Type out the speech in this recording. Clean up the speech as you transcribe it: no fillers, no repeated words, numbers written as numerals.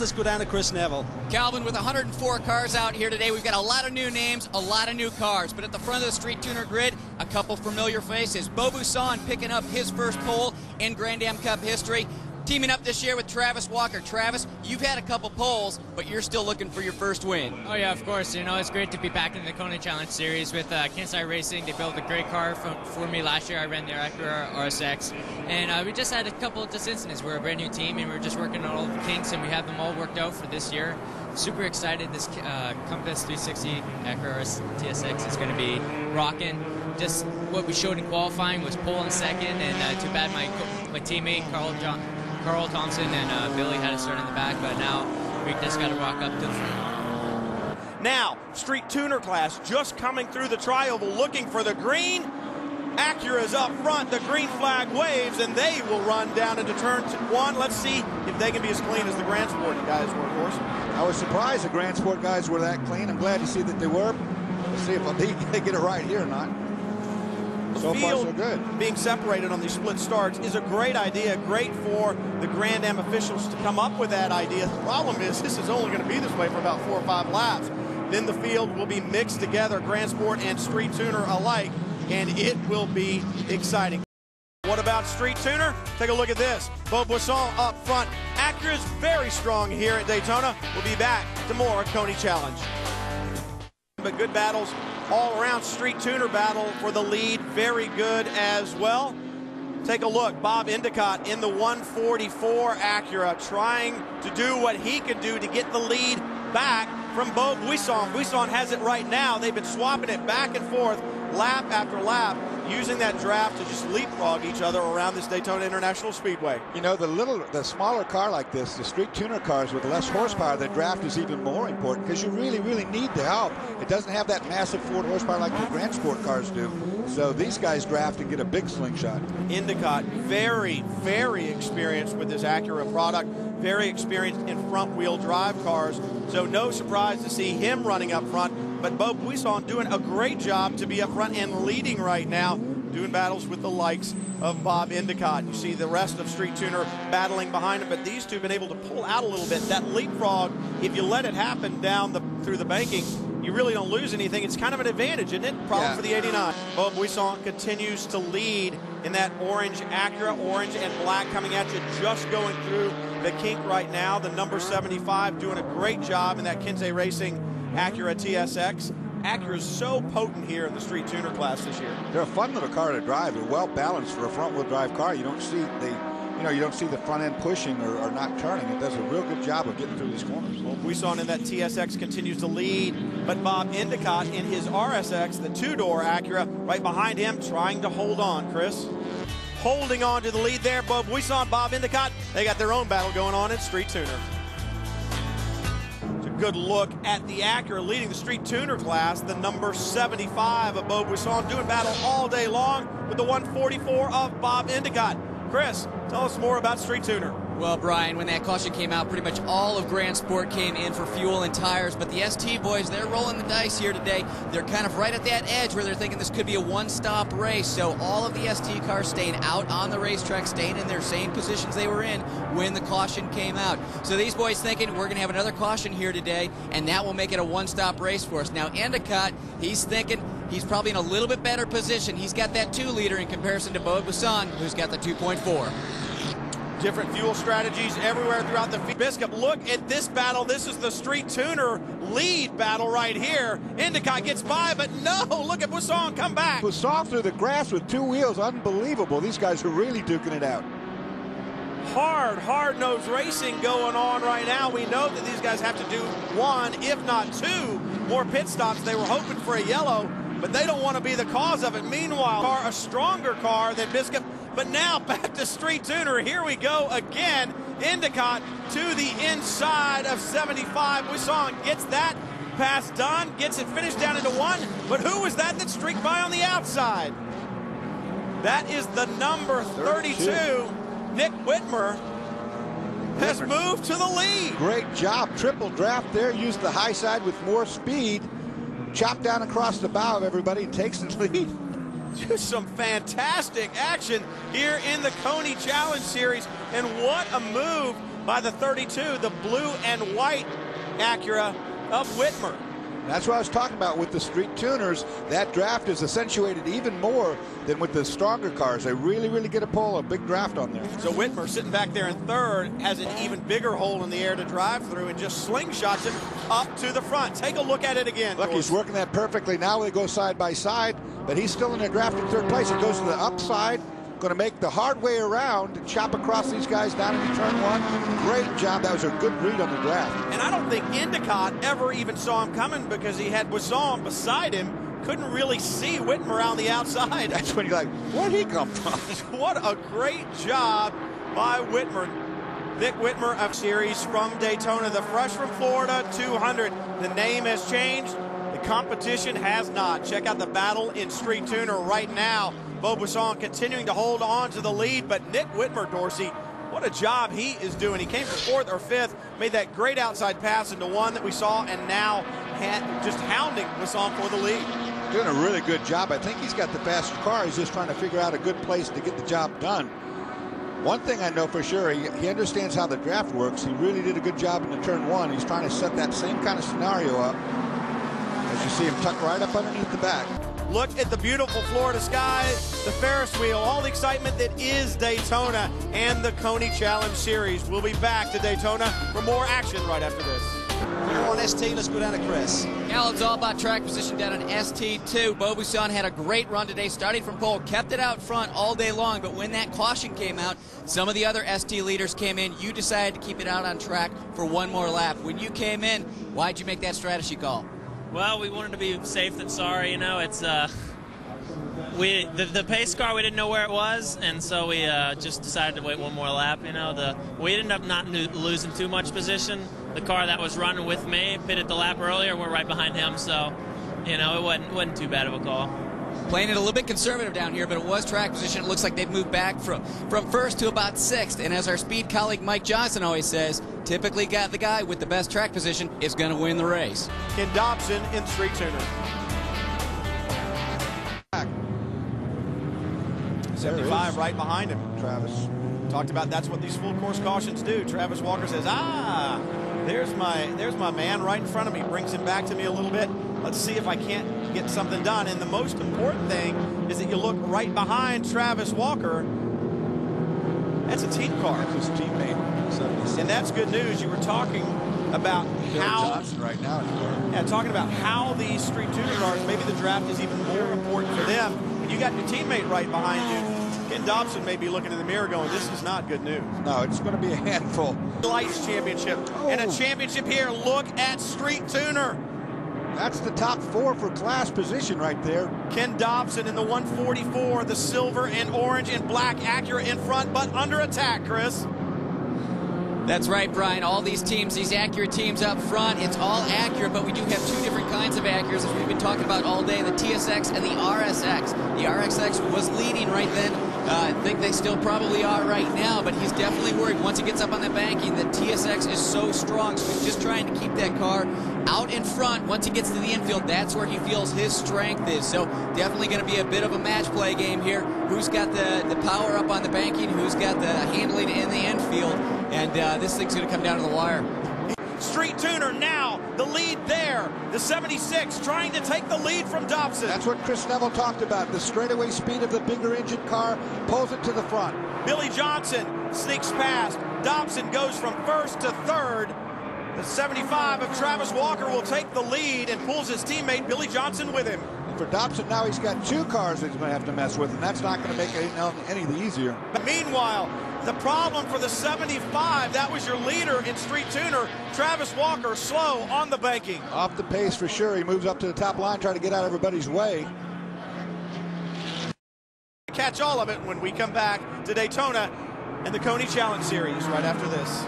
let's go down to Chris Neville. Calvin, with 104 cars out here today, we've got a lot of new names, a lot of new cars. But at the front of the Street Tuner grid, a couple familiar faces. Beau Buisson picking up his first pole in Grand Am Cup history. Teaming up this year with Travis Walker. Travis, you've had a couple poles, but you're still looking for your first win. Oh yeah, of course. You know, it's great to be back in the Koni Challenge Series with Kensai Racing. They built a great car for me last year. I ran their Acura RSX. And we just had a couple of incidents. We're a brand new team, and we're just working on all the kinks, and we have them all worked out for this year. Super excited. This Compass 360 Acura TSX is going to be rocking. Just what we showed in qualifying was pole in second, and too bad my teammate Carl Thompson and Billy had to start in the back, but now we just got to walk up to the front. Now, Street Tuner class just coming through the trioval looking for the green. Acura's up front, the green flag waves, and they will run down into turn one. Let's see if they can be as clean as the Grand Sport guys were, of course. I was surprised the Grand Sport guys were that clean. I'm glad to see that they were. Let's see if they get it right here or not. So far, so good. Being separated on these split starts is a great idea. Great for the Grand Am officials to come up with that idea. The problem is this is only going to be this way for about 4 or 5 laps. Then the field will be mixed together, Grand Sport and Street Tuner alike, and it will be exciting. What about Street Tuner? Take a look at this. Beau Buisson up front. Acura's very strong here at Daytona. We'll be back to more Koni Challenge. But good battles all around. Street Tuner battle for the lead, very good as well. Take a look, Bob Endicott in the 144 Acura trying to do what he can do to get the lead back from Beau Buisson. Buisson has it right now. They've been swapping it back and forth lap after lap, using that draft to just leapfrog each other around this Daytona International Speedway. You know, the smaller car like this, the Street Tuner cars with less horsepower, the draft is even more important because you really need the help. It doesn't have that massive Ford horsepower like the Grand Sport cars do. So these guys draft and get a big slingshot. Endicott, very experienced with this Acura product, very experienced in front-wheel drive cars. So no surprise to see him running up front. But Beau Buisson doing a great job to be up front and leading right now, doing battles with the likes of Bob Endicott. You see the rest of Street Tuner battling behind him, but these two have been able to pull out a little bit. That leapfrog, if you let it happen down through the banking, you really don't lose anything. It's kind of an advantage, isn't it? Problem for the 89. Beau Buisson continues to lead in that orange Acura, orange and black coming at you, just going through the kink right now. The number 75 doing a great job in that Kensai Racing Acura TSX. Acura's so potent here in the Street Tuner class this year. They're a fun little car to drive. They're well balanced for a front-wheel drive car. You don't see the front end pushing or not turning. It does a real good job of getting through these corners. Well, Buisson in that TSX continues to lead, but Bob Endicott in his RSX, the two-door Acura, right behind him, trying to hold on. Chris, holding on to the lead there. Beau Buisson, Bob Endicott, they got their own battle going on in Street Tuner. Good look at the Acura leading the Street Tuner class, the number 75 of Beau Buisson, doing battle all day long with the 144 of Bob Endicott. Chris, tell us more about Street Tuner. Well, Brian, when that caution came out, pretty much all of Grand Sport came in for fuel and tires, but the ST boys, they're rolling the dice here today. They're kind of right at that edge where they're thinking this could be a one-stop race, so all of the ST cars staying out on the racetrack, staying in their same positions they were in when the caution came out. So these boys thinking we're going to have another caution here today, and that will make it a one-stop race for us. Now, Endicott, he's thinking he's probably in a little bit better position. He's got that 2-liter in comparison to Beau Buisson, who's got the 2.4. Different fuel strategies everywhere throughout the field. Biscup, look at this battle. This is the Street Tuner lead battle right here. Endicott gets by, but no, look at Buisson come back. Buisson through the grass with 2 wheels, unbelievable. These guys are really duking it out. Hard-nosed racing going on right now. We know that these guys have to do 1, if not 2, more pit stops. They were hoping for a yellow, but they don't want to be the cause of it. Meanwhile, a stronger car than Biscup. But now back to Street Tuner. Here we go again. Endicott to the inside of 75. Buisson gets that pass done, gets it finished down into 1. But who was that streaked by on the outside? That is the number 32. Nick Whitmer has moved to the lead. Great job. Triple draft there. Used the high side with more speed. Chopped down across the bow of everybody and takes the lead. Just some fantastic action here in the Koni Challenge Series. And what a move by the 32, the blue and white Acura of Whitmer. That's what I was talking about with the street tuners. That draft is accentuated even more than with the stronger cars. They really get a big draft on there. So Whitmer, sitting back there in third, has an even bigger hole in the air to drive through and just slingshots it up to the front. Take a look at it again. Look, he's working that perfectly. Now they go side by side, but he's still in the draft in third place. He goes to the upside, going to make the hard way around and chop across these guys down into turn one. Great job. That was a good read on the draft. And I don't think Endicott ever even saw him coming because he had Buisson beside him. Couldn't really see Whitmer on the outside. That's when you're like, where'd he come from? What a great job by Whitmer. Vic Whitmer of series from Daytona, the fresh from Florida 200. The name has changed. The competition has not. Check out the battle in Street Tuner right now. Beau Buisson continuing to hold on to the lead, but Nick Whitmer, Dorsey, what a job he is doing. He came from fourth or fifth, made that great outside pass into one that we saw, and now just hounding Buisson for the lead. Doing a really good job. I think he's got the faster car. He's just trying to figure out a good place to get the job done. One thing I know for sure, he understands how the draft works. He really did a good job in the turn one. He's trying to set that same kind of scenario up. As you see him tuck right up underneath the back. Look at the beautiful Florida sky, the Ferris wheel, all the excitement that is Daytona and the Koni Challenge Series. We'll be back to Daytona for more action right after this. Here on ST, let's go down to Chris. Now it's all about track position down on ST2. Beau Buisson had a great run today, starting from pole, kept it out front all day long, but when that caution came out, some of the other ST leaders came in. You decided to keep it out on track for one more lap. When you came in, why'd you make that strategy call? Well, we wanted to be safe than sorry. You know, it's the pace car, we didn't know where it was, and so we just decided to wait one more lap. You know, we ended up not losing too much position. The car that was running with me pitted the lap earlier. We're right behind him, so you know it wasn't too bad of a call. Playing it a little bit conservative down here, but it was track position. It looks like they've moved back from first to about sixth. And as our speed colleague Mike Johnson always says, typically the guy with the best track position is going to win the race. Ken Dobson in Street Tuner. 75 right behind him. Travis. Talked about that's what these full course cautions do. Travis Walker says, there's my man right in front of me. Brings him back to me a little bit. Let's see if I can't get something done. And the most important thing is that you look right behind Travis Walker. That's a team car. That's his teammate. And that's good news. You were talking about how Johnson right now. talking about how these street tuner cars, maybe the draft is even more important for them. When you got your teammate right behind you, Ken Dobson may be looking in the mirror going, this is not good news. No, it's going to be a handful. Lights championship and a championship here. Look at Street Tuner. That's the top four for class position right there. Ken Dobson in the 144, the silver and orange and black Acura in front, but under attack, Chris. That's right, Brian. All these teams, these Acura teams up front, it's all Acura, but we do have two different kinds of Acuras, as we've been talking about all day, the TSX and the RSX. The RSX was leading right then. I think they still probably are right now, but he's definitely worried once he gets up on the banking. The TSX is so strong, so he's just trying to keep that car out in front. Once he gets to the infield, that's where he feels his strength is. So definitely going to be a bit of a match play game here. Who's got the power up on the banking? Who's got the handling in the infield? And this thing's going to come down to the wire. Street Tuner now, the lead there. The 76 trying to take the lead from Dobson. That's what Chris Neville talked about. The straightaway speed of the bigger engine car pulls it to the front. Billy Johnson sneaks past. Dobson goes from first to third. The 75 of Travis Walker will take the lead and pulls his teammate Billy Johnson with him. And for Dobson now, he's got two cars that he's going to have to mess with, and that's not going to make it any easier. Meanwhile, the problem for the 75, that was your leader in Street Tuner, Travis Walker, slow on the banking. Off the pace for sure. He moves up to the top line, trying to get out of everybody's way. Catch all of it when we come back to Daytona and the Koni Challenge Series right after this.